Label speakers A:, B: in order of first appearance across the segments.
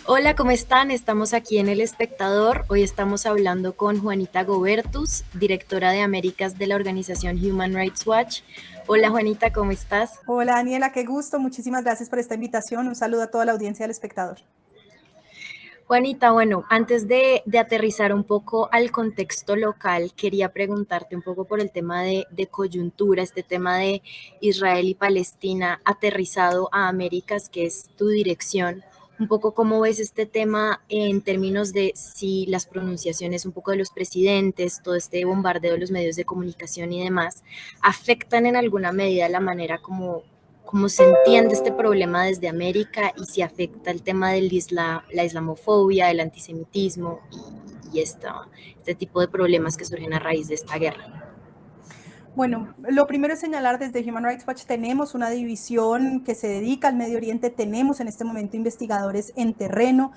A: Hola, ¿cómo están? Estamos aquí en El Espectador. Hoy estamos hablando con Juanita Gobertus, directora de Américas de la organización Human Rights Watch. Hola, Juanita, ¿cómo estás?
B: Hola Daniela, qué gusto, muchísimas gracias por esta invitación. Un saludo a toda la audiencia del espectador.
A: Juanita, bueno, antes de aterrizar un poco al contexto local, quería preguntarte un poco por el tema de coyuntura, este tema de Israel y Palestina aterrizado a Américas, que es tu dirección. Un poco cómo ves este tema en términos de si las pronunciaciones un poco de los presidentes, todo este bombardeo de los medios de comunicación y demás, afectan en alguna medida la manera como se entiende este problema desde América y si afecta el tema del la islamofobia, el antisemitismo este tipo de problemas que surgen a raíz de esta guerra.
B: Bueno, lo primero es señalar desde Human Rights Watch tenemos una división que se dedica al Medio Oriente, tenemos en este momento investigadores en terreno,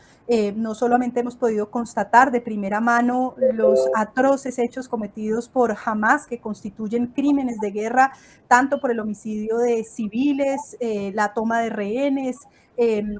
B: no solamente hemos podido constatar de primera mano los atroces hechos cometidos por Hamas que constituyen crímenes de guerra, tanto por el homicidio de civiles, la toma de rehenes,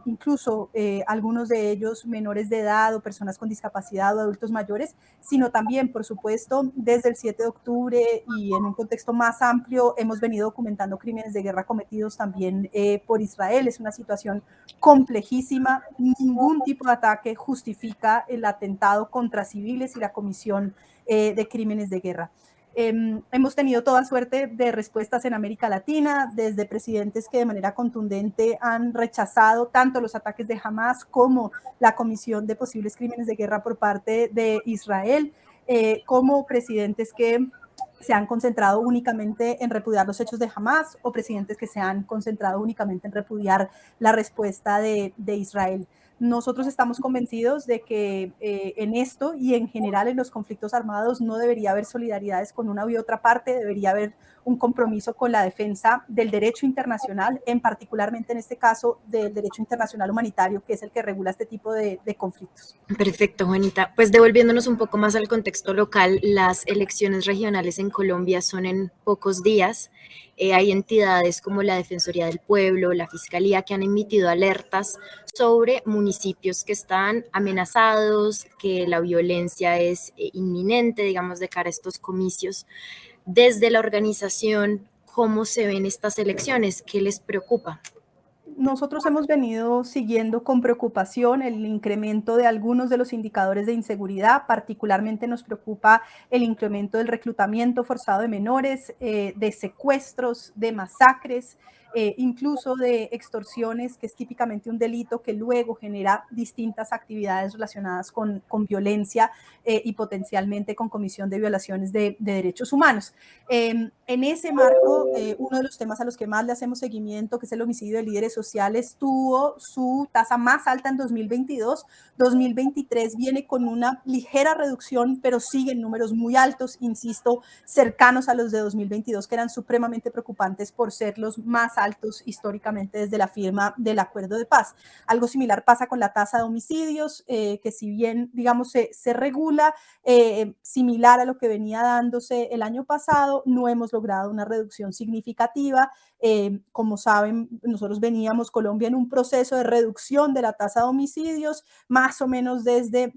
B: incluso algunos de ellos menores de edad o personas con discapacidad o adultos mayores, sino también, por supuesto, desde el 7 de octubre y en un contexto más amplio, hemos venido documentando crímenes de guerra cometidos también por Israel. Es una situación complejísima. Ningún tipo de ataque justifica el atentado contra civiles y la comisión de crímenes de guerra. Hemos tenido toda suerte de respuestas en América Latina, desde presidentes que de manera contundente han rechazado tanto los ataques de Hamas como la comisión de posibles crímenes de guerra por parte de Israel, como presidentes que se han concentrado únicamente en repudiar los hechos de Hamas o presidentes que se han concentrado únicamente en repudiar la respuesta de Israel. Nosotros estamos convencidos de que en esto y en general en los conflictos armados no debería haber solidaridades con una u otra parte, debería haber un compromiso con la defensa del derecho internacional, en particularmente en este caso del derecho internacional humanitario, que es el que regula este tipo de conflictos.
A: Perfecto, Juanita. Pues devolviéndonos un poco más al contexto local, las elecciones regionales en Colombia son en pocos días. Hay entidades como la Defensoría del Pueblo, la Fiscalía, que han emitido alertas sobre municipios que están amenazados, que la violencia es inminente, digamos, de cara a estos comicios. Desde la organización, ¿cómo se ven estas elecciones? ¿Qué les preocupa?
B: Nosotros hemos venido siguiendo con preocupación el incremento de algunos de los indicadores de inseguridad. Particularmente nos preocupa el incremento del reclutamiento forzado de menores, de secuestros, de masacres, incluso de extorsiones, que es típicamente un delito que luego genera distintas actividades relacionadas con violencia y potencialmente con comisión de violaciones de derechos humanos. En ese marco, uno de los temas a los que más le hacemos seguimiento, que es el homicidio de líderes sociales, tuvo su tasa más alta en 2022. 2023 viene con una ligera reducción, pero siguen números muy altos, insisto, cercanos a los de 2022, que eran supremamente preocupantes por ser los más altos históricamente desde la firma del acuerdo de paz. Algo similar pasa con la tasa de homicidios, que si bien, digamos, se regula, similar a lo que venía dándose el año pasado, no hemos logrado una reducción significativa. Como saben, nosotros veníamos, Colombia, en un proceso de reducción de la tasa de homicidios, más o menos desde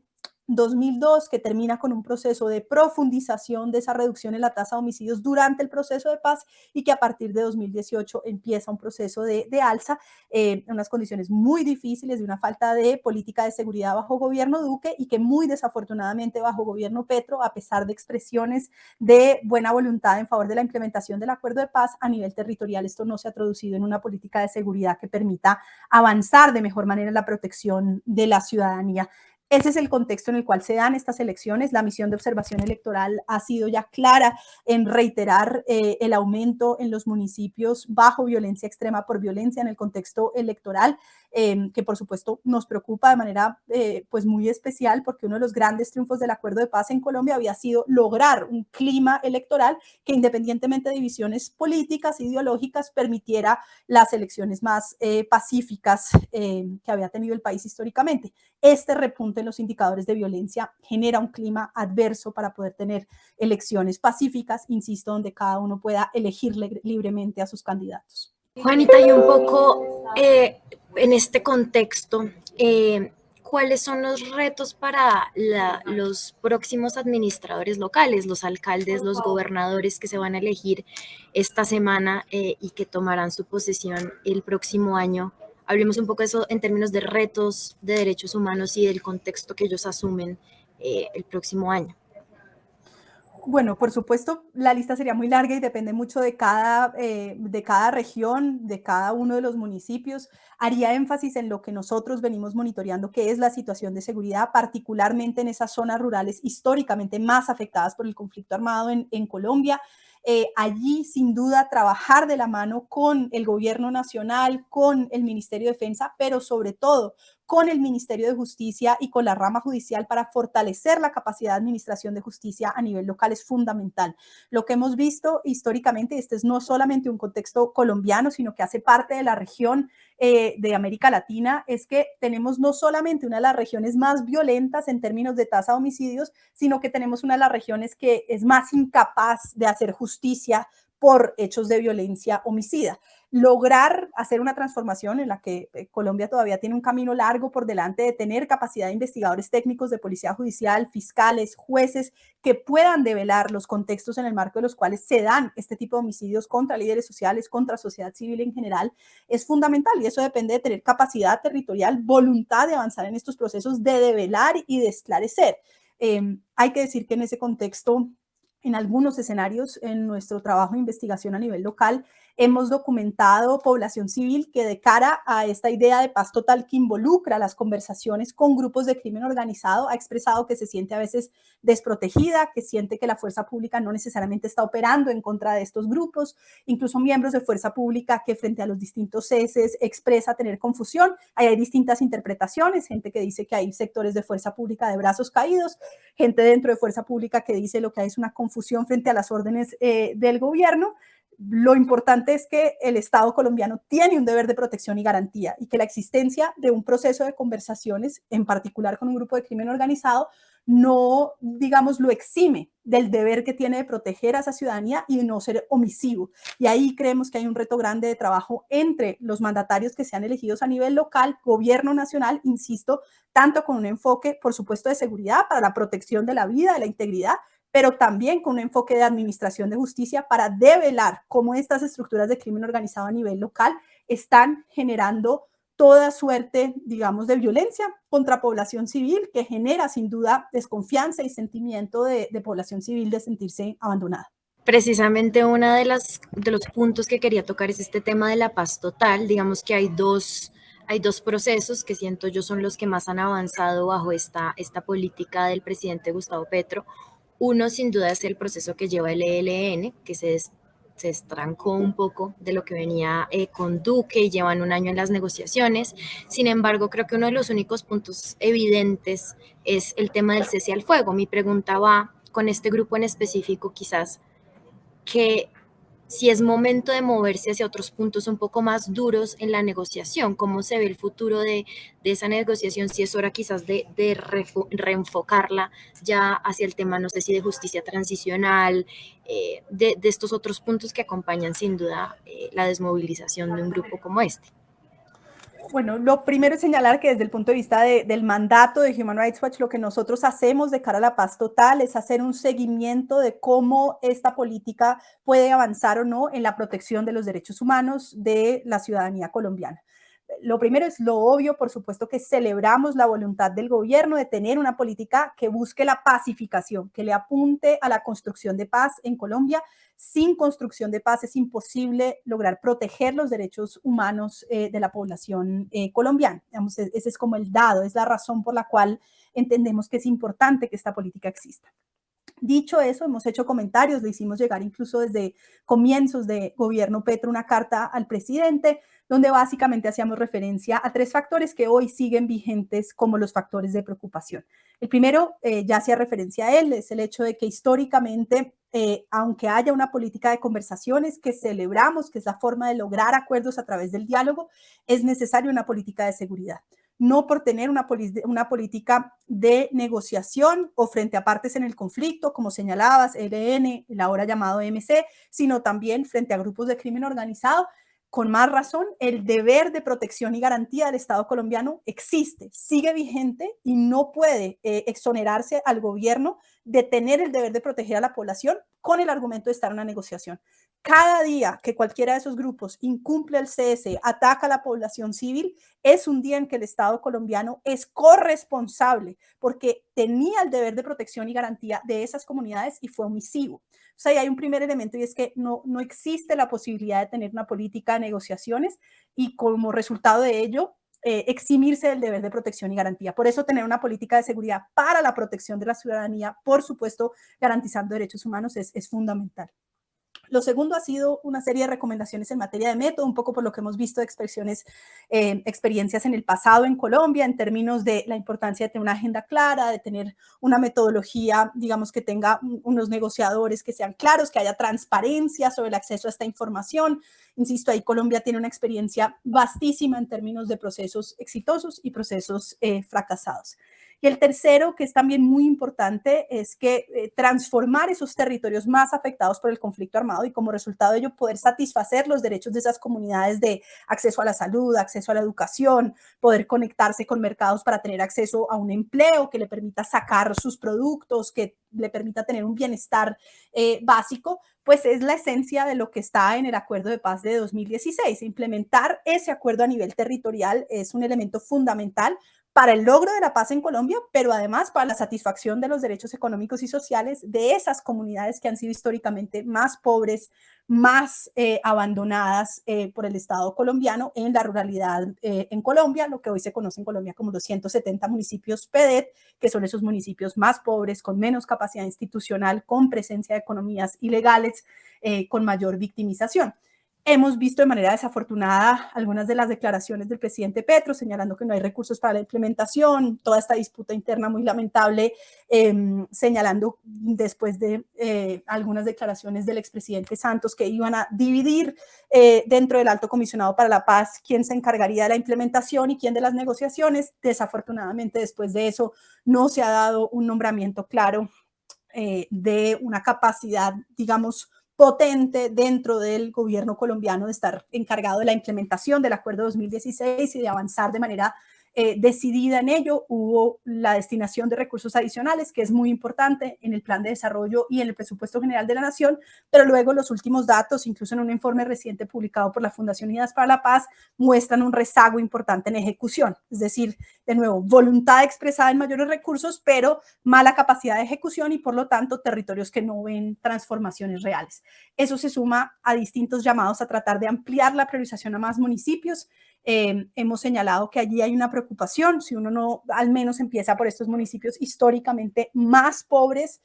B: 2002, que termina con un proceso de profundización de esa reducción en la tasa de homicidios durante el proceso de paz y que a partir de 2018 empieza un proceso de alza, en unas condiciones muy difíciles, de una falta de política de seguridad bajo gobierno Duque y que muy desafortunadamente bajo gobierno Petro, a pesar de expresiones de buena voluntad en favor de la implementación del acuerdo de paz, a nivel territorial esto no se ha traducido en una política de seguridad que permita avanzar de mejor manera en la protección de la ciudadanía. Ese es el contexto en el cual se dan estas elecciones. La misión de observación electoral ha sido ya clara en reiterar el aumento en los municipios bajo violencia extrema por violencia en el contexto electoral, que por supuesto nos preocupa de manera pues muy especial, porque uno de los grandes triunfos del acuerdo de paz en Colombia había sido lograr un clima electoral que, independientemente de divisiones políticas, ideológicas, permitiera las elecciones más pacíficas que había tenido el país históricamente. Este repunte en los indicadores de violencia genera un clima adverso para poder tener elecciones pacíficas, insisto, donde cada uno pueda elegir libremente a sus candidatos.
A: Juanita, y un poco en este contexto, ¿cuáles son los retos para los próximos administradores locales, los alcaldes, los gobernadores que se van a elegir esta semana y que tomarán su posesión el próximo año? Hablemos un poco de eso en términos de retos de derechos humanos y del contexto que ellos asumen el próximo año.
B: Bueno, por supuesto, la lista sería muy larga y depende mucho de cada región, de cada uno de los municipios. Haría énfasis en lo que nosotros venimos monitoreando, que es la situación de seguridad, particularmente en esas zonas rurales históricamente más afectadas por el conflicto armado en Colombia. Allí, sin duda, trabajar de la mano con el gobierno nacional, con el Ministerio de Defensa, pero sobre todo con el Ministerio de Justicia y con la rama judicial para fortalecer la capacidad de administración de justicia a nivel local es fundamental. Lo que hemos visto históricamente, este es no solamente un contexto colombiano, sino que hace parte de la región de América Latina, es que tenemos no solamente una de las regiones más violentas en términos de tasa de homicidios, sino que tenemos una de las regiones que es más incapaz de hacer justicia por hechos de violencia homicida. Lograr hacer una transformación en la que Colombia todavía tiene un camino largo por delante de tener capacidad de investigadores técnicos de policía judicial, fiscales, jueces, que puedan develar los contextos en el marco de los cuales se dan este tipo de homicidios contra líderes sociales, contra sociedad civil en general, es fundamental y eso depende de tener capacidad territorial, voluntad de avanzar en estos procesos, de develar y de esclarecer. Hay que decir que en ese contexto, en algunos escenarios, en nuestro trabajo de investigación a nivel local, hemos documentado población civil que de cara a esta idea de paz total que involucra las conversaciones con grupos de crimen organizado, ha expresado que se siente a veces desprotegida, que siente que la fuerza pública no necesariamente está operando en contra de estos grupos, incluso miembros de fuerza pública que frente a los distintos ceses expresa tener confusión. Ahí hay distintas interpretaciones, gente que dice que hay sectores de fuerza pública de brazos caídos, gente dentro de fuerza pública que dice lo que hay es una confusión frente a las órdenes del gobierno. Lo importante es que el Estado colombiano tiene un deber de protección y garantía y que la existencia de un proceso de conversaciones, en particular con un grupo de crimen organizado, no, digamos, lo exime del deber que tiene de proteger a esa ciudadanía y de no ser omisivo. Y ahí creemos que hay un reto grande de trabajo entre los mandatarios que sean elegidos a nivel local, gobierno nacional, insisto, tanto con un enfoque, por supuesto, de seguridad para la protección de la vida, de la integridad, pero también con un enfoque de administración de justicia para develar cómo estas estructuras de crimen organizado a nivel local están generando toda suerte, digamos, de violencia contra población civil que genera sin duda desconfianza y sentimiento de población civil de sentirse abandonada.
A: Precisamente uno de los puntos que quería tocar es este tema de la paz total. Digamos que hay dos procesos que siento yo son los que más han avanzado bajo esta política del presidente Gustavo Petro. Uno, sin duda, es el proceso que lleva el ELN, que se estrancó un poco de lo que venía con Duque y llevan un año en las negociaciones. Sin embargo, creo que uno de los únicos puntos evidentes es el tema del cese al fuego. Mi pregunta va con este grupo en específico, quizás, que si es momento de moverse hacia otros puntos un poco más duros en la negociación, cómo se ve el futuro de esa negociación, si es hora quizás de reenfocarla ya hacia el tema, no sé si de justicia transicional, de estos otros puntos que acompañan sin duda la desmovilización de un grupo como este.
B: Bueno, lo primero es señalar que desde el punto de vista del mandato de Human Rights Watch, lo que nosotros hacemos de cara a la paz total es hacer un seguimiento de cómo esta política puede avanzar o no en la protección de los derechos humanos de la ciudadanía colombiana. Lo primero es lo obvio, por supuesto que celebramos la voluntad del gobierno de tener una política que busque la pacificación, que le apunte a la construcción de paz en Colombia. Sin construcción de paz es imposible lograr proteger los derechos humanos de la población colombiana. Digamos, ese es como el dado, es la razón por la cual entendemos que es importante que esta política exista. Dicho eso, hemos hecho comentarios, le hicimos llegar incluso desde comienzos de gobierno Petro una carta al presidente, donde básicamente hacíamos referencia a tres factores que hoy siguen vigentes como los factores de preocupación. El primero, ya hacía referencia a él, es el hecho de que históricamente, aunque haya una política de conversaciones que celebramos, que es la forma de lograr acuerdos a través del diálogo, es necesaria una política de seguridad. No por tener una política de negociación o frente a partes en el conflicto, como señalabas, ELN, el ahora llamado MC, sino también frente a grupos de crimen organizado, con más razón, el deber de protección y garantía del Estado colombiano existe, sigue vigente y no puede exonerarse al gobierno de tener el deber de proteger a la población con el argumento de estar en una negociación. Cada día que cualquiera de esos grupos incumple el cese, ataca a la población civil, es un día en que el Estado colombiano es corresponsable porque tenía el deber de protección y garantía de esas comunidades y fue omisivo. O sea, hay un primer elemento y es que no existe la posibilidad de tener una política de negociaciones y como resultado de ello, eximirse del deber de protección y garantía. Por eso tener una política de seguridad para la protección de la ciudadanía, por supuesto, garantizando derechos humanos, es fundamental. Lo segundo ha sido una serie de recomendaciones en materia de método, un poco por lo que hemos visto de experiencias en el pasado en Colombia, en términos de la importancia de tener una agenda clara, de tener una metodología, digamos, que tenga unos negociadores que sean claros, que haya transparencia sobre el acceso a esta información. Insisto, ahí Colombia tiene una experiencia vastísima en términos de procesos exitosos y procesos fracasados. Y el tercero, que es también muy importante, es que transformar esos territorios más afectados por el conflicto armado y como resultado de ello poder satisfacer los derechos de esas comunidades de acceso a la salud, acceso a la educación, poder conectarse con mercados para tener acceso a un empleo que le permita sacar sus productos, que le permita tener un bienestar básico, pues es la esencia de lo que está en el Acuerdo de Paz de 2016. Implementar ese acuerdo a nivel territorial es un elemento fundamental para el logro de la paz en Colombia, pero además para la satisfacción de los derechos económicos y sociales de esas comunidades que han sido históricamente más pobres, más abandonadas por el Estado colombiano en la ruralidad en Colombia, lo que hoy se conoce en Colombia como los 170 municipios PEDET, que son esos municipios más pobres, con menos capacidad institucional, con presencia de economías ilegales, con mayor victimización. Hemos visto de manera desafortunada algunas de las declaraciones del presidente Petro señalando que no hay recursos para la implementación, toda esta disputa interna muy lamentable, señalando después de algunas declaraciones del expresidente Santos que iban a dividir dentro del Alto Comisionado para la Paz quién se encargaría de la implementación y quién de las negociaciones. Desafortunadamente después de eso no se ha dado un nombramiento claro de una capacidad, digamos, potente dentro del gobierno colombiano de estar encargado de la implementación del Acuerdo 2016 y de avanzar de manera decidida en ello. Hubo la destinación de recursos adicionales, que es muy importante en el plan de desarrollo y en el presupuesto general de la Nación, pero luego los últimos datos, incluso en un informe reciente publicado por la Fundación Unidas para la Paz, muestran un rezago importante en ejecución. Es decir, de nuevo, voluntad expresada en mayores recursos, pero mala capacidad de ejecución y por lo tanto territorios que no ven transformaciones reales. Eso se suma a distintos llamados a tratar de ampliar la priorización a más municipios. Hemos señalado que allí hay una preocupación, si uno no al menos empieza por estos municipios históricamente más pobres,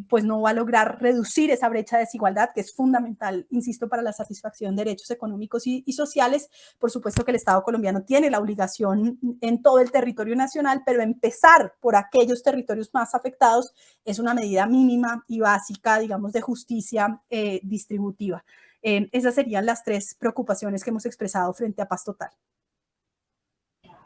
B: pues no va a lograr reducir esa brecha de desigualdad que es fundamental, insisto, para la satisfacción de derechos económicos y sociales. Por supuesto que el Estado colombiano tiene la obligación en todo el territorio nacional, pero empezar por aquellos territorios más afectados es una medida mínima y básica, digamos, de justicia distributiva. Esas serían las tres preocupaciones que hemos expresado frente a Paz Total.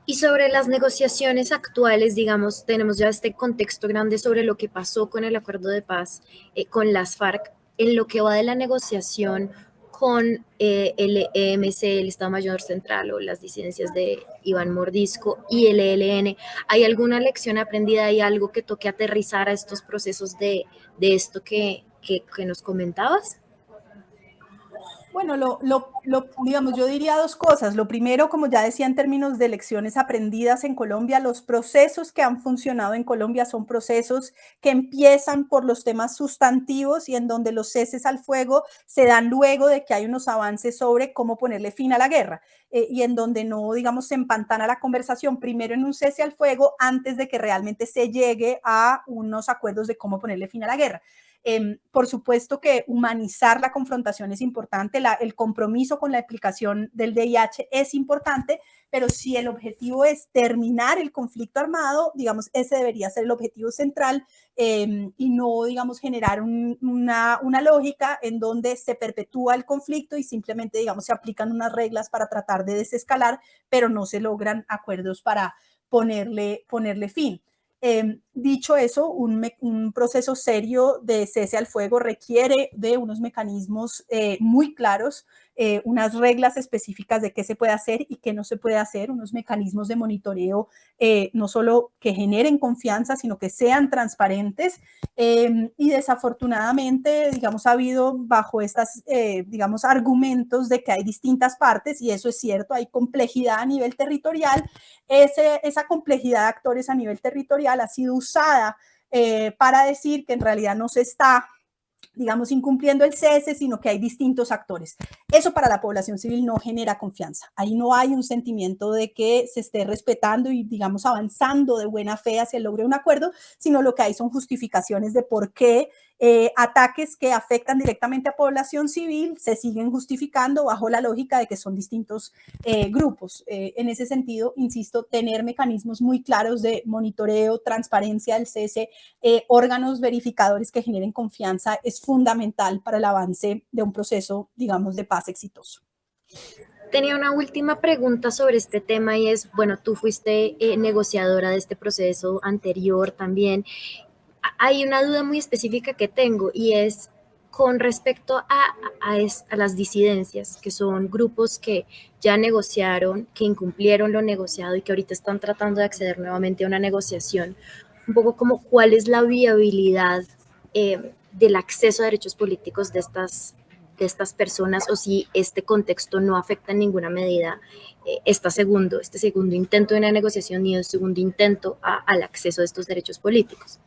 A: Y sobre las negociaciones actuales, digamos, tenemos ya este contexto grande sobre lo que pasó con el acuerdo de paz con las FARC. En lo que va de la negociación con el EMC, el Estado Mayor Central o las disidencias de Iván Mordisco y el ELN, ¿hay alguna lección aprendida? ¿Hay algo que toque aterrizar a estos procesos de esto que nos comentabas?
B: Bueno, digamos, yo diría dos cosas. Lo primero, como ya decía, en términos de lecciones aprendidas en Colombia, los procesos que han funcionado en Colombia son procesos que empiezan por los temas sustantivos y en donde los ceses al fuego se dan luego de que hay unos avances sobre cómo ponerle fin a la guerra y en donde no, digamos, se empantana la conversación primero en un cese al fuego antes de que realmente se llegue a unos acuerdos de cómo ponerle fin a la guerra. Por supuesto que humanizar la confrontación es importante, el compromiso con la aplicación del VIH es importante, pero si el objetivo es terminar el conflicto armado, digamos, ese debería ser el objetivo central y no, digamos, generar una lógica en donde se perpetúa el conflicto y simplemente, digamos, se aplican unas reglas para tratar de desescalar, pero no se logran acuerdos para ponerle fin. Dicho eso, un proceso serio de cese al fuego requiere de unos mecanismos muy claros unas reglas específicas de qué se puede hacer y qué no se puede hacer, unos mecanismos de monitoreo no solo que generen confianza, sino que sean transparentes. Y desafortunadamente, digamos, ha habido bajo estas, digamos, argumentos de que hay distintas partes, y eso es cierto, hay complejidad a nivel territorial. Esa complejidad de actores a nivel territorial ha sido usada para decir que en realidad no se está, digamos, incumpliendo el cese, sino que hay distintos actores. Eso para la población civil no genera confianza. Ahí no hay un sentimiento de que se esté respetando y, digamos, avanzando de buena fe hacia el logro de un acuerdo, sino lo que hay son justificaciones de por qué ataques que afectan directamente a población civil se siguen justificando bajo la lógica de que son distintos grupos. En ese sentido, insisto, tener mecanismos muy claros de monitoreo, transparencia del cese, órganos verificadores que generen confianza es fundamental para el avance de un proceso, digamos, de paz exitoso.
A: Tenía una última pregunta sobre este tema y es, bueno, tú fuiste negociadora de este proceso anterior también. Hay una duda muy específica que tengo y es con respecto a las disidencias, que son grupos que ya negociaron, que incumplieron lo negociado y que ahorita están tratando de acceder nuevamente a una negociación. Un poco como cuál es la viabilidad del acceso a derechos políticos de estas personas, o si este contexto no afecta en ninguna medida este segundo intento de una negociación ni el segundo intento al acceso a estos derechos políticos.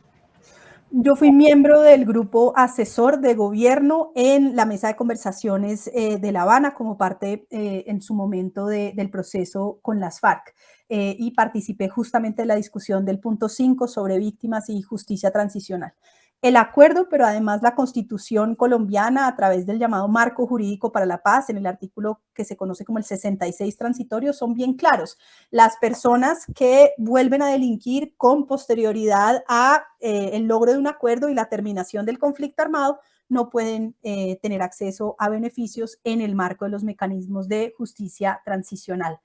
B: Yo fui miembro del grupo asesor de gobierno en la mesa de conversaciones de La Habana como parte en su momento del proceso con las FARC y participé justamente en la discusión del punto 5 sobre víctimas y justicia transicional. El acuerdo, pero además la Constitución colombiana a través del llamado Marco Jurídico para la Paz, en el artículo que se conoce como el 66 transitorio, son bien claros. Las personas que vuelven a delinquir con posterioridad a el logro de un acuerdo y la terminación del conflicto armado no pueden tener acceso a beneficios en el marco de los mecanismos de justicia transicional.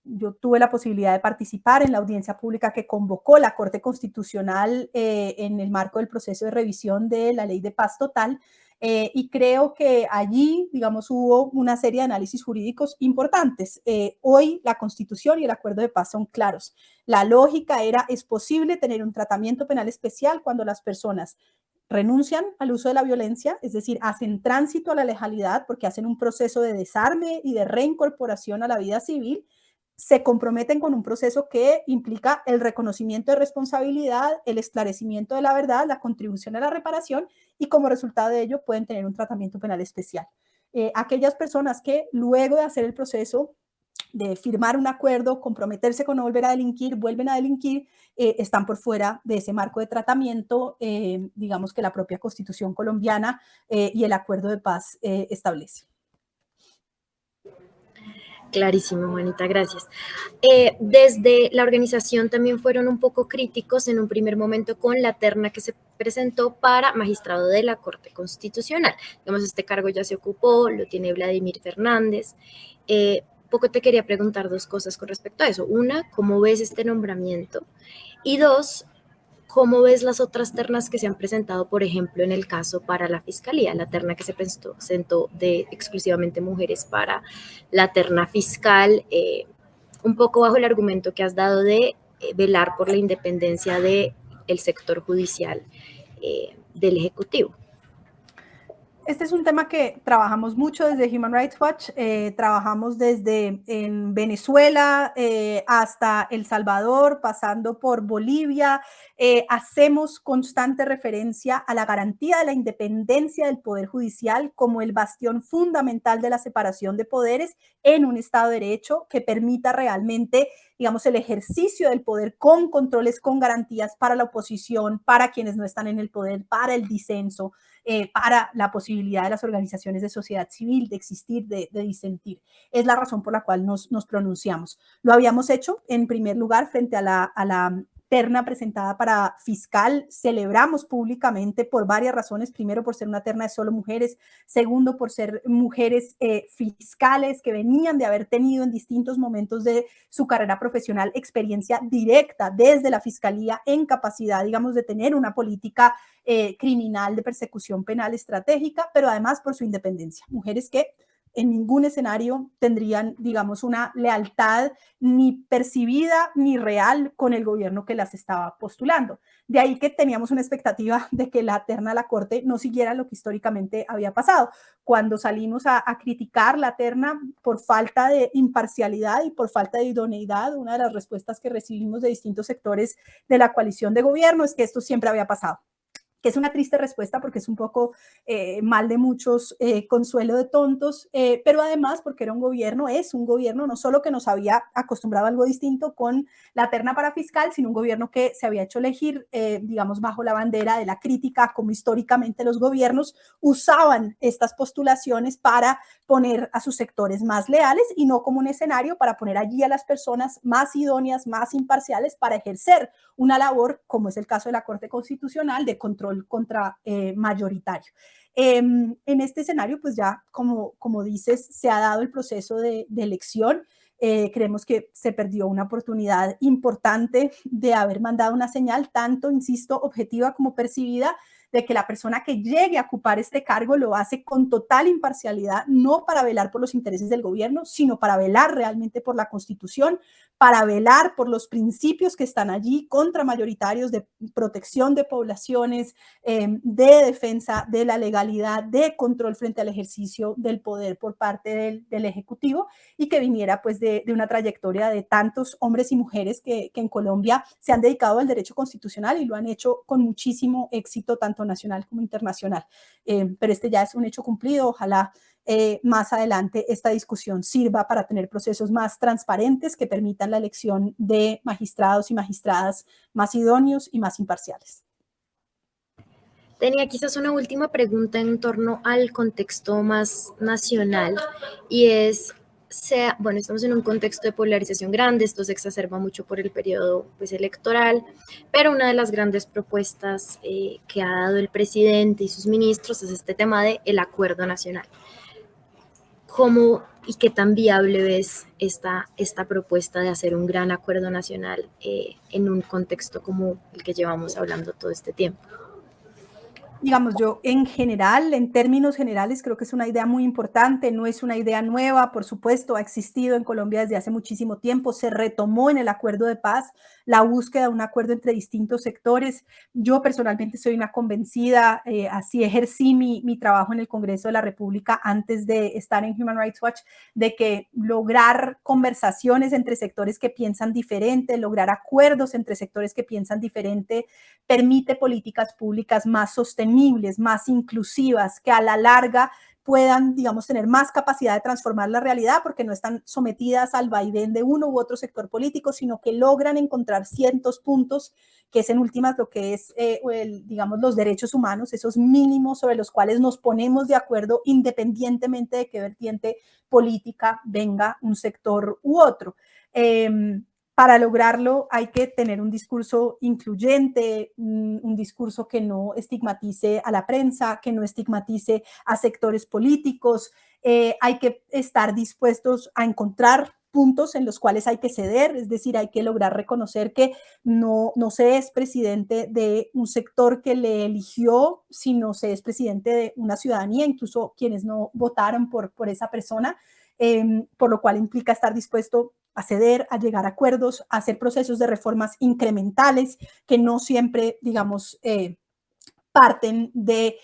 B: Yo tuve la posibilidad de participar en la audiencia pública que convocó la Corte Constitucional en el marco del proceso de revisión de la Ley de Paz Total, y creo que allí, digamos, hubo una serie de análisis jurídicos importantes. Hoy la Constitución y el Acuerdo de Paz son claros. La lógica era, es posible tener un tratamiento penal especial cuando las personas renuncian al uso de la violencia, es decir, hacen tránsito a la legalidad porque hacen un proceso de desarme y de reincorporación a la vida civil, se comprometen con un proceso que implica el reconocimiento de responsabilidad, el esclarecimiento de la verdad, la contribución a la reparación, y como resultado de ello pueden tener un tratamiento penal especial. Aquellas personas que luego de hacer el proceso de firmar un acuerdo, comprometerse con no volver a delinquir, vuelven a delinquir, están por fuera de ese marco de tratamiento, digamos, que la propia Constitución colombiana y el Acuerdo de Paz establece.
A: Clarísimo, Juanita, gracias. Desde la organización también fueron un poco críticos en un primer momento con la terna que se presentó para magistrado de la Corte Constitucional. Digamos, este cargo ya se ocupó, lo tiene Vladimir Fernández. Poco te quería preguntar dos cosas con respecto a eso. Una, ¿cómo ves este nombramiento? Y dos, ¿cómo ves las otras ternas que se han presentado, por ejemplo, en el caso para la Fiscalía? La terna que se presentó de exclusivamente mujeres para la terna fiscal, un poco bajo el argumento que has dado de velar por la independencia del sector judicial del Ejecutivo.
B: Este es un tema que trabajamos mucho desde Human Rights Watch, trabajamos desde en Venezuela hasta El Salvador, pasando por Bolivia, hacemos constante referencia a la garantía de la independencia del Poder Judicial como el bastión fundamental de la separación de poderes en un Estado de Derecho que permita realmente, digamos, el ejercicio del poder con controles, con garantías para la oposición, para quienes no están en el poder, para el disenso, para la posibilidad de las organizaciones de sociedad civil de existir, de disentir. Es la razón por la cual nos pronunciamos. Lo habíamos hecho en primer lugar frente a la terna presentada para fiscal. Celebramos públicamente por varias razones. Primero, por ser una terna de solo mujeres. Segundo, por ser mujeres fiscales que venían de haber tenido en distintos momentos de su carrera profesional experiencia directa desde la fiscalía en capacidad, digamos, de tener una política criminal de persecución penal estratégica, pero además por su independencia. Mujeres que en ningún escenario tendrían, digamos, una lealtad ni percibida ni real con el gobierno que las estaba postulando. De ahí que teníamos una expectativa de que la terna a la Corte no siguiera lo que históricamente había pasado. Cuando salimos a criticar la terna por falta de imparcialidad y por falta de idoneidad, una de las respuestas que recibimos de distintos sectores de la coalición de gobierno es que esto siempre había pasado, que es una triste respuesta porque es un poco mal de muchos, consuelo de tontos, pero además porque era un gobierno, es un gobierno no solo que nos había acostumbrado a algo distinto con la terna para fiscal, sino un gobierno que se había hecho elegir, digamos, bajo la bandera de la crítica, como históricamente los gobiernos usaban estas postulaciones para poner a sus sectores más leales y no como un escenario para poner allí a las personas más idóneas, más imparciales para ejercer una labor, como es el caso de la Corte Constitucional, de control contra mayoritario. En este escenario, pues ya, como dices, se ha dado el proceso de elección. Creemos que se perdió una oportunidad importante de haber mandado una señal, tanto, insisto, objetiva como percibida, de que la persona que llegue a ocupar este cargo lo hace con total imparcialidad, no para velar por los intereses del gobierno, sino para velar realmente por la Constitución, para velar por los principios que están allí contramayoritarios de protección de poblaciones, de defensa de la legalidad, de control frente al ejercicio del poder por parte del Ejecutivo, y que viniera pues de una trayectoria de tantos hombres y mujeres que en Colombia se han dedicado al derecho constitucional y lo han hecho con muchísimo éxito, tanto nacional como internacional. Pero este ya es un hecho cumplido. Ojalá más adelante esta discusión sirva para tener procesos más transparentes que permitan la elección de magistrados y magistradas más idóneos y más imparciales.
A: Tenía quizás una última pregunta en torno al contexto más nacional y es, bueno, estamos en un contexto de polarización grande, esto se exacerba mucho por el periodo pues, electoral, pero una de las grandes propuestas que ha dado el presidente y sus ministros es este tema del acuerdo nacional. ¿Cómo y qué tan viable ves esta propuesta de hacer un gran acuerdo nacional en un contexto como el que llevamos hablando todo este tiempo?
B: Digamos, yo en general, en términos generales, creo que es una idea muy importante, no es una idea nueva, por supuesto, ha existido en Colombia desde hace muchísimo tiempo, se retomó en el acuerdo de paz la búsqueda de un acuerdo entre distintos sectores. Yo personalmente soy una convencida, así ejercí mi trabajo en el Congreso de la República antes de estar en Human Rights Watch, de que lograr conversaciones entre sectores que piensan diferente, lograr acuerdos entre sectores que piensan diferente, permite políticas públicas más sostenibles, más inclusivas, que a la larga puedan, digamos, tener más capacidad de transformar la realidad porque no están sometidas al vaivén de uno u otro sector político, sino que logran encontrar ciertos puntos, que es en últimas lo que es, digamos, los derechos humanos, esos mínimos sobre los cuales nos ponemos de acuerdo independientemente de qué vertiente política venga un sector u otro. Para lograrlo hay que tener un discurso incluyente, un discurso que no estigmatice a la prensa, que no estigmatice a sectores políticos. Hay que estar dispuestos a encontrar puntos en los cuales hay que ceder, es decir, hay que lograr reconocer que no se es presidente de un sector que le eligió, sino se es presidente de una ciudadanía, incluso quienes no votaron por esa persona, por lo cual implica estar dispuesto a ceder, a llegar a acuerdos, a hacer procesos de reformas incrementales que no siempre, digamos, parten de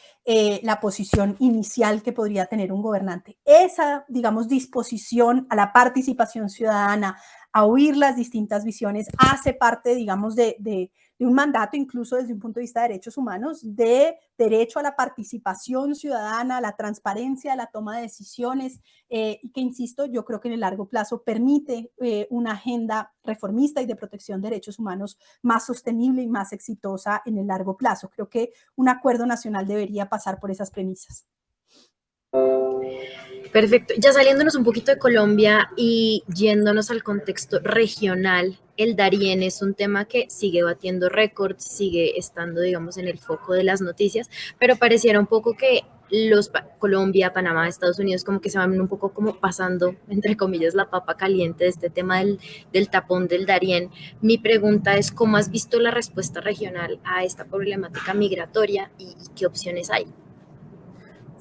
B: la posición inicial que podría tener un gobernante. Esa, digamos, disposición a la participación ciudadana, a oír las distintas visiones, hace parte, digamos, de un mandato, incluso desde un punto de vista de derechos humanos, de derecho a la participación ciudadana, a la transparencia, a la toma de decisiones, y que, insisto, yo creo que en el largo plazo permite una agenda reformista y de protección de derechos humanos más sostenible y más exitosa en el largo plazo. Creo que un acuerdo nacional debería pasar por esas premisas.
A: Perfecto. Ya saliéndonos un poquito de Colombia y yéndonos al contexto regional, el Darién es un tema que sigue batiendo récords, sigue estando, digamos, en el foco de las noticias, pero pareciera un poco que Colombia, Panamá, Estados Unidos, como que se van un poco como pasando, entre comillas, la papa caliente de este tema del tapón del Darién. Mi pregunta es, ¿cómo has visto la respuesta regional a esta problemática migratoria y qué opciones hay?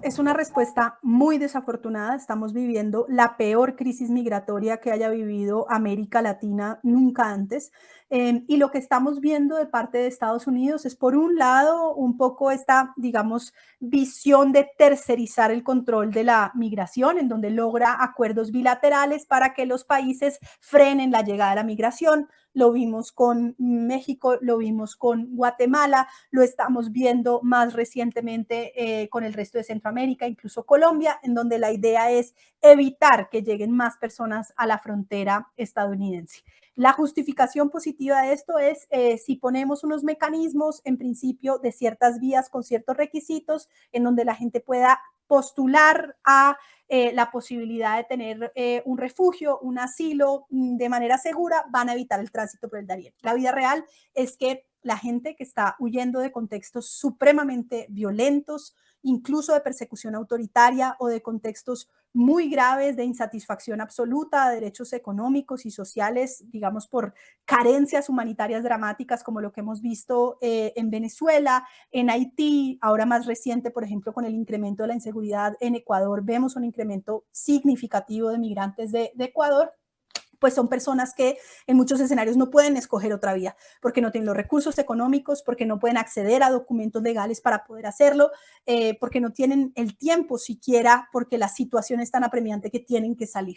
B: Es una respuesta muy desafortunada. Estamos viviendo la peor crisis migratoria que haya vivido América Latina nunca antes. Y lo que estamos viendo de parte de Estados Unidos es, por un lado, un poco esta, digamos, visión de tercerizar el control de la migración, en donde logra acuerdos bilaterales para que los países frenen la llegada de la migración. Lo vimos con México, lo vimos con Guatemala, lo estamos viendo más recientemente con el resto de Centroamérica, incluso Colombia, en donde la idea es evitar que lleguen más personas a la frontera estadounidense. La justificación positiva de esto es si ponemos unos mecanismos, en principio, de ciertas vías con ciertos requisitos, en donde la gente pueda postular a la posibilidad de tener un refugio, un asilo de manera segura, van a evitar el tránsito por el Darién. La vida real es que la gente que está huyendo de contextos supremamente violentos, incluso de persecución autoritaria o de contextos muy graves de insatisfacción absoluta de derechos económicos y sociales, digamos, por carencias humanitarias dramáticas como lo que hemos visto en Venezuela, en Haití, ahora más reciente, por ejemplo, con el incremento de la inseguridad en Ecuador, vemos un incremento significativo de migrantes de Ecuador. Pues son personas que en muchos escenarios no pueden escoger otra vía, porque no tienen los recursos económicos, porque no pueden acceder a documentos legales para poder hacerlo, porque no tienen el tiempo siquiera, porque la situación es tan apremiante que tienen que salir.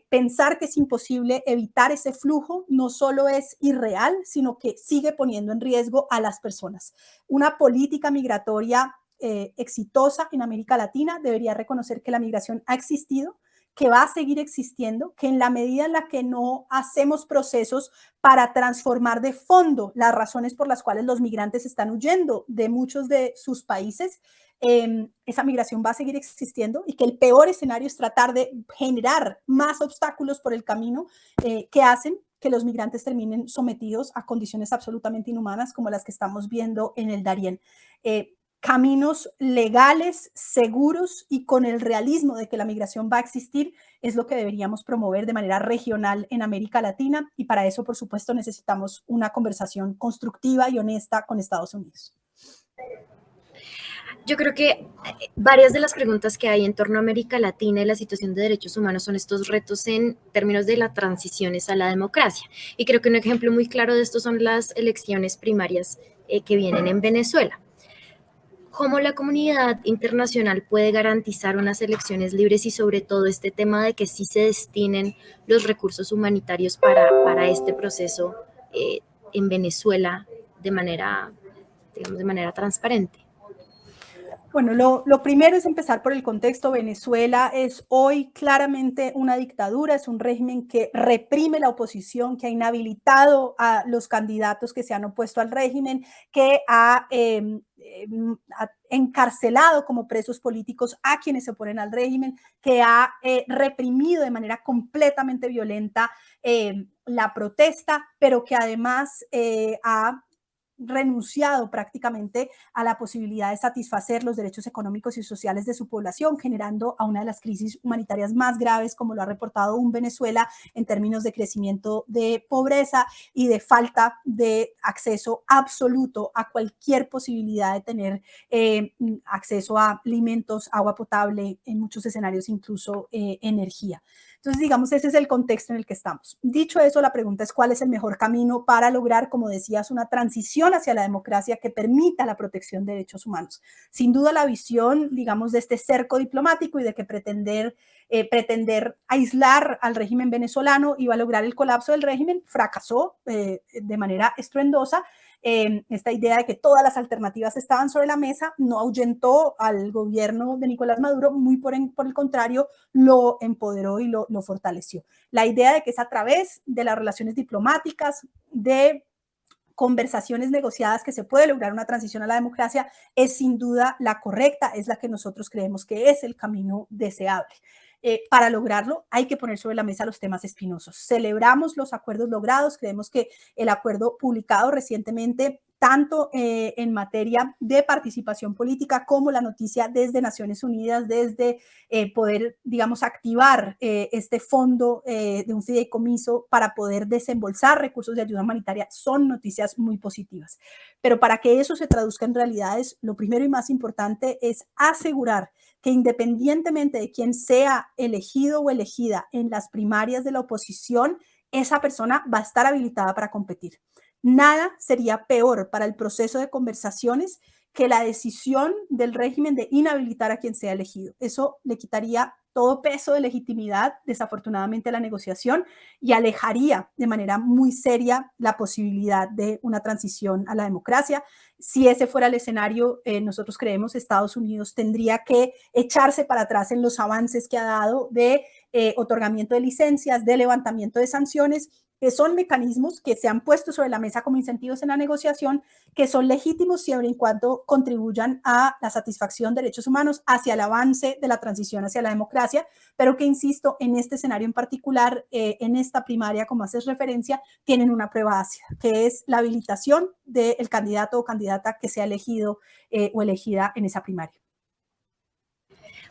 B: Pensar que es imposible evitar ese flujo no solo es irreal, sino que sigue poniendo en riesgo a las personas. Una política migratoria exitosa en América Latina debería reconocer que la migración ha existido, que va a seguir existiendo, que en la medida en la que no hacemos procesos para transformar de fondo las razones por las cuales los migrantes están huyendo de muchos de sus países, esa migración va a seguir existiendo y que el peor escenario es tratar de generar más obstáculos por el camino que hacen que los migrantes terminen sometidos a condiciones absolutamente inhumanas como las que estamos viendo en el Darién. Caminos legales, seguros y con el realismo de que la migración va a existir es lo que deberíamos promover de manera regional en América Latina, y para eso, por supuesto, necesitamos una conversación constructiva y honesta con Estados Unidos.
A: Yo creo que varias de las preguntas que hay en torno a América Latina y la situación de derechos humanos son estos retos en términos de la transiciones a la democracia. Y creo que un ejemplo muy claro de esto son las elecciones primarias que vienen en Venezuela. ¿Cómo la comunidad internacional puede garantizar unas elecciones libres y sobre todo este tema de que sí se destinen los recursos humanitarios para este proceso en Venezuela de manera, digamos, de manera transparente?
B: Bueno, lo primero es empezar por el contexto. Venezuela es hoy claramente una dictadura, es un régimen que reprime la oposición, que ha inhabilitado a los candidatos que se han opuesto al régimen, que ha encarcelado como presos políticos a quienes se oponen al régimen, que ha reprimido de manera completamente violenta la protesta, pero que además ha renunciado prácticamente a la posibilidad de satisfacer los derechos económicos y sociales de su población, generando a una de las crisis humanitarias más graves, como lo ha reportado un Venezuela, en términos de crecimiento de pobreza y de falta de acceso absoluto a cualquier posibilidad de tener acceso a alimentos, agua potable, en muchos escenarios incluso energía. Entonces, digamos, ese es el contexto en el que estamos. Dicho eso, la pregunta es cuál es el mejor camino para lograr, como decías, una transición hacia la democracia que permita la protección de derechos humanos. Sin duda, la visión, digamos, de este cerco diplomático y de que pretender aislar al régimen venezolano iba a lograr el colapso del régimen fracasó de manera estruendosa. Esta idea de que todas las alternativas estaban sobre la mesa no ahuyentó al gobierno de Nicolás Maduro, muy por el contrario, lo empoderó y lo fortaleció. La idea de que es a través de las relaciones diplomáticas, de conversaciones negociadas que se puede lograr una transición a la democracia es sin duda la correcta, es la que nosotros creemos que es el camino deseable. Para lograrlo hay que poner sobre la mesa los temas espinosos. Celebramos los acuerdos logrados, creemos que el acuerdo publicado recientemente tanto en materia de participación política como la noticia desde Naciones Unidas, desde poder, digamos, activar este fondo de un fideicomiso para poder desembolsar recursos de ayuda humanitaria, son noticias muy positivas. Pero para que eso se traduzca en realidades, lo primero y más importante es asegurar que independientemente de quién sea elegido o elegida en las primarias de la oposición, esa persona va a estar habilitada para competir. Nada sería peor para el proceso de conversaciones que la decisión del régimen de inhabilitar a quien sea elegido. Eso le quitaría todo peso de legitimidad, desafortunadamente, a la negociación y alejaría de manera muy seria la posibilidad de una transición a la democracia. Si ese fuera el escenario, nosotros creemos que Estados Unidos tendría que echarse para atrás en los avances que ha dado de otorgamiento de licencias, de levantamiento de sanciones, que son mecanismos que se han puesto sobre la mesa como incentivos en la negociación, que son legítimos siempre y cuando contribuyan a la satisfacción de derechos humanos, hacia el avance de la transición hacia la democracia, pero que, insisto, en este escenario en particular, en esta primaria, como haces referencia, tienen una prueba ácida, que es la habilitación del candidato o candidata que sea elegido o elegida en esa primaria.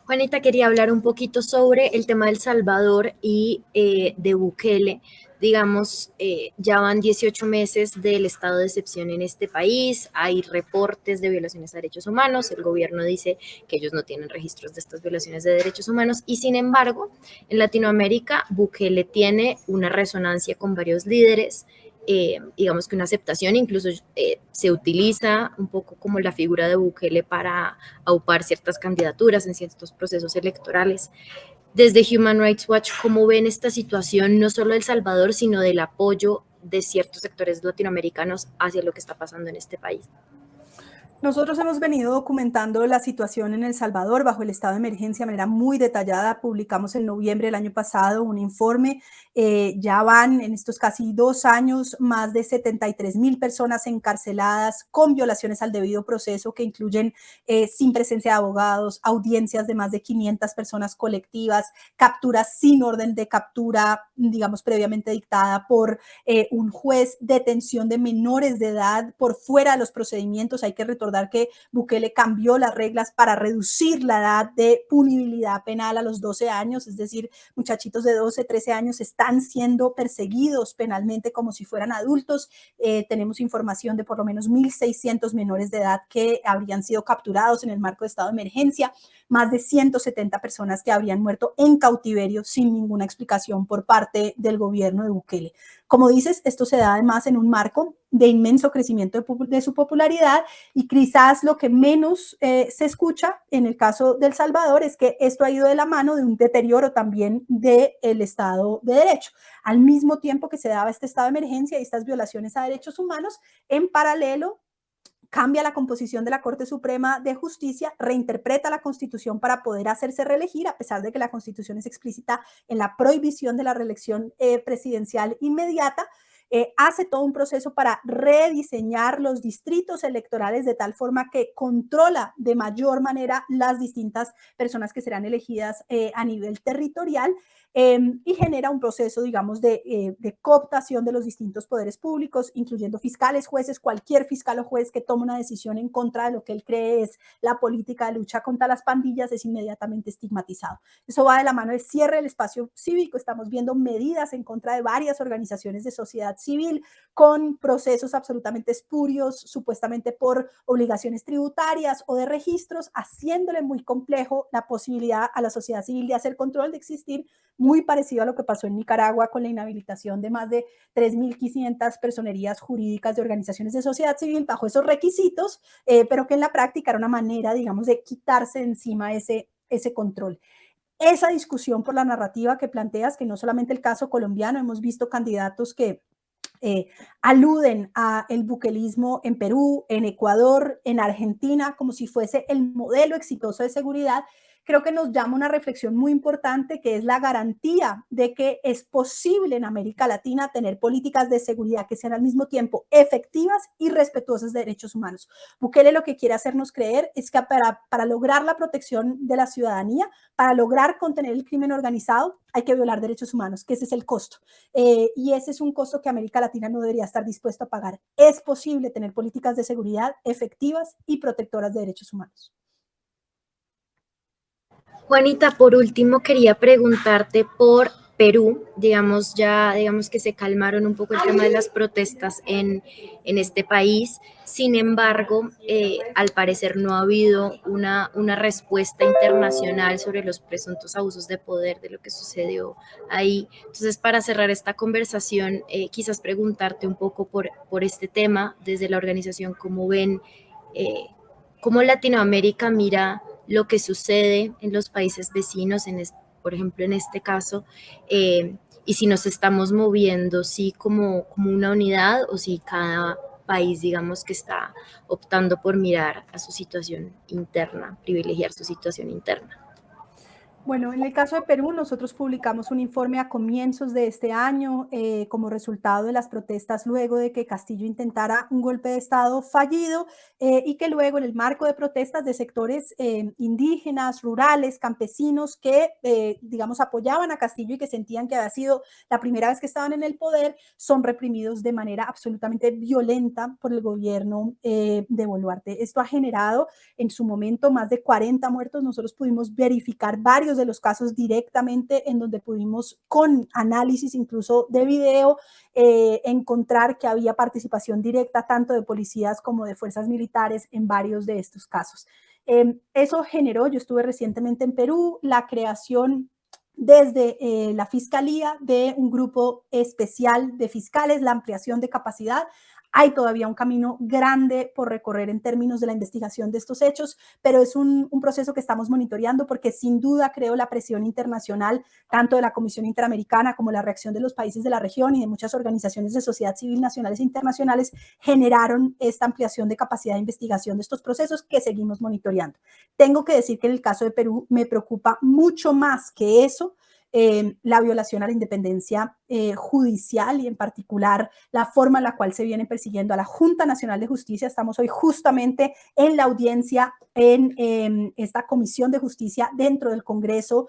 A: Juanita, quería hablar un poquito sobre el tema del Salvador y de Bukele. Digamos, ya van 18 meses del estado de excepción en este país, hay reportes de violaciones a derechos humanos, el gobierno dice que ellos no tienen registros de estas violaciones de derechos humanos y sin embargo, en Latinoamérica, Bukele tiene una resonancia con varios líderes, digamos que una aceptación, incluso se utiliza un poco como la figura de Bukele para aupar ciertas candidaturas en ciertos procesos electorales. Desde Human Rights Watch, ¿cómo ven esta situación, no solo de El Salvador, sino del apoyo de ciertos sectores latinoamericanos hacia lo que está pasando en este país?
B: Nosotros hemos venido documentando la situación en El Salvador bajo el estado de emergencia de manera muy detallada. Publicamos en noviembre del año pasado un informe. Ya van en estos casi 2 años más de 73,000 personas encarceladas con violaciones al debido proceso que incluyen sin presencia de abogados, audiencias de más de 500 personas colectivas, capturas sin orden de captura, digamos, previamente dictada por un juez, detención de menores de edad por fuera de los procedimientos. Hay que recordar que Bukele cambió las reglas para reducir la edad de punibilidad penal a los 12 años, es decir, muchachitos de 12, 13 años están siendo perseguidos penalmente como si fueran adultos. Tenemos información de por lo menos 1,600 menores de edad que habrían sido capturados en el marco de estado de emergencia, más de 170 personas que habrían muerto en cautiverio sin ninguna explicación por parte del gobierno de Bukele. Como dices, esto se da además en un marco de inmenso crecimiento de su popularidad y quizás lo que menos se escucha en el caso de El Salvador es que esto ha ido de la mano de un deterioro también del Estado de Derecho. Al mismo tiempo que se daba este estado de emergencia y estas violaciones a derechos humanos, en paralelo cambia la composición de la Corte Suprema de Justicia, reinterpreta la Constitución para poder hacerse reelegir, a pesar de que la Constitución es explícita en la prohibición de la reelección presidencial inmediata. Hace todo un proceso para rediseñar los distritos electorales de tal forma que controla de mayor manera las distintas personas que serán elegidas a nivel territorial y genera un proceso, digamos, de cooptación de los distintos poderes públicos, incluyendo fiscales, jueces, cualquier fiscal o juez que tome una decisión en contra de lo que él cree es la política de lucha contra las pandillas es inmediatamente estigmatizado. Eso va de la mano del cierre del espacio cívico. Estamos viendo medidas en contra de varias organizaciones de sociedad civil con procesos absolutamente espurios, supuestamente por obligaciones tributarias o de registros, haciéndole muy complejo la posibilidad a la sociedad civil de hacer control, de existir, muy parecido a lo que pasó en Nicaragua con la inhabilitación de más de 3,500 personerías jurídicas de organizaciones de sociedad civil bajo esos requisitos, pero que en la práctica era una manera, digamos, de quitarse de encima ese control. Esa discusión por la narrativa que planteas, que no solamente el caso colombiano, hemos visto candidatos que aluden a el buquelismo en Perú, en Ecuador, en Argentina, como si fuese el modelo exitoso de seguridad, creo que nos llama una reflexión muy importante, que es la garantía de que es posible en América Latina tener políticas de seguridad que sean al mismo tiempo efectivas y respetuosas de derechos humanos. Bukele lo que quiere hacernos creer es que para lograr la protección de la ciudadanía, para lograr contener el crimen organizado, hay que violar derechos humanos, que ese es el costo. Y ese es un costo que América Latina no debería estar dispuesto a pagar. Es posible tener políticas de seguridad efectivas y protectoras de derechos humanos.
A: Juanita, por último, quería preguntarte por Perú. Digamos que se calmaron un poco el tema de las protestas en este país. Sin embargo, al parecer no ha habido una respuesta internacional sobre los presuntos abusos de poder de lo que sucedió ahí. Entonces, para cerrar esta conversación, quizás preguntarte un poco por este tema desde la organización, cómo ven, cómo Latinoamérica mira lo que sucede en los países vecinos, por ejemplo, en este caso, y si nos estamos moviendo, sí, como una unidad o si cada país, digamos, que está optando por mirar a su situación interna, privilegiar su situación interna.
B: Bueno, en el caso de Perú, nosotros publicamos un informe a comienzos de este año como resultado de las protestas luego de que Castillo intentara un golpe de Estado fallido y que luego en el marco de protestas de sectores indígenas, rurales, campesinos que, digamos, apoyaban a Castillo y que sentían que había sido la primera vez que estaban en el poder, son reprimidos de manera absolutamente violenta por el gobierno de Boluarte. Esto ha generado en su momento más de 40 muertos. Nosotros pudimos verificar varios de los casos directamente en donde pudimos, con análisis incluso de video, encontrar que había participación directa tanto de policías como de fuerzas militares en varios de estos casos. Eso generó, yo estuve recientemente en Perú, la creación desde la Fiscalía de un grupo especial de fiscales, la ampliación de capacidad. Hay todavía un camino grande por recorrer en términos de la investigación de estos hechos, pero es un proceso que estamos monitoreando porque sin duda creo la presión internacional, tanto de la Comisión Interamericana como la reacción de los países de la región y de muchas organizaciones de sociedad civil nacionales e internacionales, generaron esta ampliación de capacidad de investigación de estos procesos que seguimos monitoreando. Tengo que decir que en el caso de Perú me preocupa mucho más que eso, la violación a la independencia judicial y en particular la forma en la cual se viene persiguiendo a la Junta Nacional de Justicia. Estamos hoy justamente en la audiencia en esta Comisión de Justicia dentro del Congreso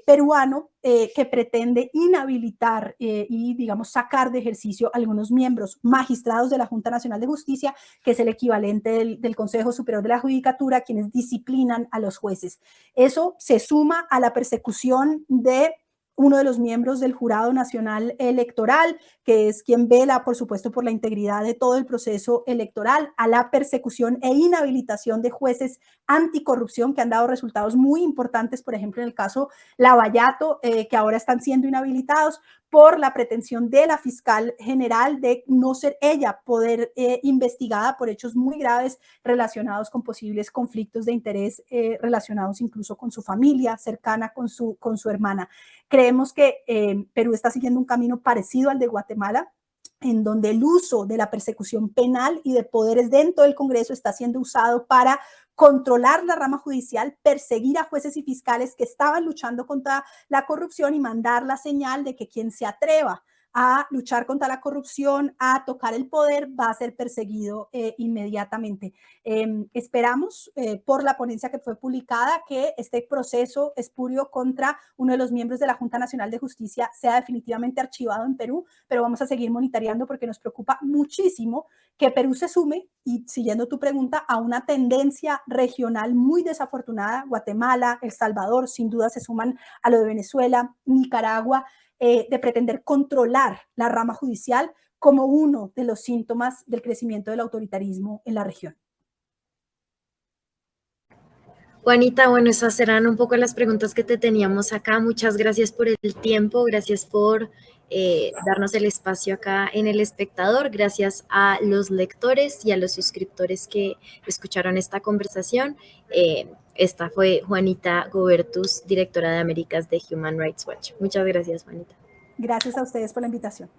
B: peruano que pretende inhabilitar y, digamos, sacar de ejercicio a algunos miembros magistrados de la Junta Nacional de Justicia, que es el equivalente del Consejo Superior de la Judicatura, quienes disciplinan a los jueces. Eso se suma a la persecución de uno de los miembros del Jurado Nacional Electoral, que es quien vela, por supuesto, por la integridad de todo el proceso electoral, a la persecución e inhabilitación de jueces anticorrupción que han dado resultados muy importantes, por ejemplo, en el caso Lavallato, que ahora están siendo inhabilitados por la pretensión de la fiscal general de no ser ella poder investigada por hechos muy graves relacionados con posibles conflictos de interés relacionados incluso con su familia cercana, con su hermana. Creemos que Perú está siguiendo un camino parecido al de Guatemala, en donde el uso de la persecución penal y de poderes dentro del Congreso está siendo usado para controlar la rama judicial, perseguir a jueces y fiscales que estaban luchando contra la corrupción y mandar la señal de que quien se atreva a luchar contra la corrupción, a tocar el poder, va a ser perseguido inmediatamente. Esperamos, por la ponencia que fue publicada, que este proceso espurio contra uno de los miembros de la Junta Nacional de Justicia sea definitivamente archivado en Perú, pero vamos a seguir monitoreando porque nos preocupa muchísimo que Perú se sume, y siguiendo tu pregunta, a una tendencia regional muy desafortunada. Guatemala, El Salvador, sin duda se suman a lo de Venezuela, Nicaragua, de pretender controlar la rama judicial como uno de los síntomas del crecimiento del autoritarismo en la región.
A: Juanita, bueno, esas serán un poco las preguntas que te teníamos acá. Muchas gracias por el tiempo, gracias por darnos el espacio acá en El Espectador, gracias a los lectores y a los suscriptores que escucharon esta conversación. Esta fue Juanita Gobertus, directora de Américas de Human Rights Watch. Muchas gracias, Juanita.
B: Gracias a ustedes por la invitación.